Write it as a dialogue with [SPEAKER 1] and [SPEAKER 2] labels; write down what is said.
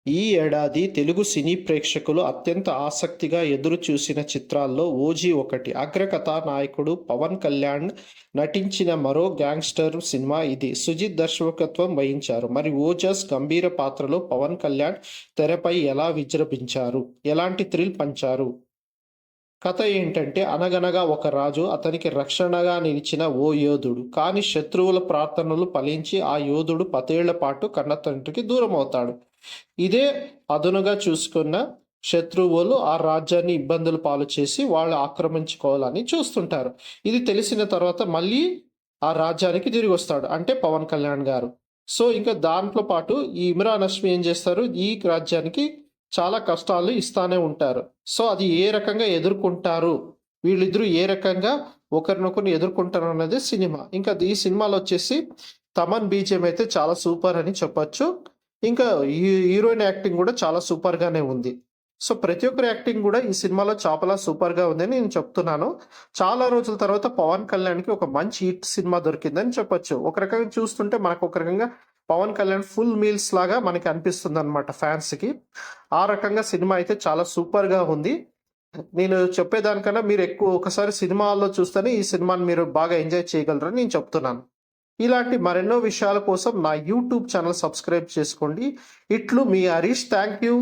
[SPEAKER 1] ఈ ఏడాది తెలుగు సినీ ప్రేక్షకులు అత్యంత ఆసక్తిగా ఎదురు చూసిన చిత్రాల్లో ఓజీ ఒకటి. అగ్రకథానాయకుడు పవన్ కళ్యాణ్ నటించిన మరో గ్యాంగ్స్టర్ సినిమా ఇది. సుజిత్ దర్శకత్వం వహించారు. మరి ఓజస్ గంభీర పాత్రలో పవన్ కళ్యాణ్ తెరపై ఎలా విజృంభించారు, ఎలాంటి థ్రిల్ పంచారు? కథ ఏంటంటే, అనగనగా ఒక రాజు, అతనికి రక్షణగా నిలిచిన ఓ యోధుడు. కానీ శత్రువుల ప్రార్థనలు ఫలించి ఆ యోధుడు 10 ఏళ్ల పాటు కన్నతండ్రికి దూరమవుతాడు. ఇదే అదునుగా చూసుకున్న శత్రువులు ఆ రాజ్యాన్ని ఇబ్బందులు పాలు చేసి వాళ్ళు ఆక్రమించుకోవాలని చూస్తుంటారు. ఇది తెలిసిన తర్వాత మళ్ళీ ఆ రాజ్యానికి తిరిగి వస్తాడు, అంటే పవన్ కళ్యాణ్ గారు. సో ఇంకా దాంట్లో పాటు ఈ ఇమ్రాన్ హష్మి ఏం చేస్తారు, ఈ రాజ్యానికి చాలా కష్టాలు ఇస్తానే ఉంటారు. సో అది ఏ రకంగా ఎదుర్కొంటారు, వీళ్ళిద్దరూ ఏ రకంగా ఒకరినొకరిని ఎదుర్కొంటారు అన్నది సినిమా. ఇంకా ఈ సినిమాలో వచ్చేసి తమన్ బీజిఎం అయితే చాలా సూపర్ అని చెప్పొచ్చు. ఇంకా హీరోయిన్ యాక్టింగ్ కూడా చాలా సూపర్గానే ఉంది. సో ప్రతి ఒక్కరి యాక్టింగ్ కూడా ఈ సినిమాలో చాలా సూపర్గా ఉందని నేను చెప్తున్నాను. చాలా రోజుల తర్వాత పవన్ కళ్యాణ్కి ఒక మంచి హిట్ సినిమా దొరికిందని చెప్పొచ్చు. ఒక రకంగా చూస్తుంటే మనకు ఒక రకంగా పవన్ కళ్యాణ్ ఫుల్ మీల్స్ లాగా మనకి అనిపిస్తుంది అనమాట ఫ్యాన్స్కి. ఆ రకంగా సినిమా అయితే చాలా సూపర్గా ఉంది. నేను చెప్పేదానికన్నా మీరు ఎక్కువ ఒకసారి సినిమా హాల్లో చూస్తేనే ఈ సినిమాని మీరు బాగా ఎంజాయ్ చేయగలరని నేను చెప్తున్నాను. ఇలాంటి మరెన్నో విషయాల కోసం నా యూట్యూబ్ ఛానల్ సబ్స్క్రైబ్ చేసుకోండి. ఇట్లు మీ హరీష్. Thank you.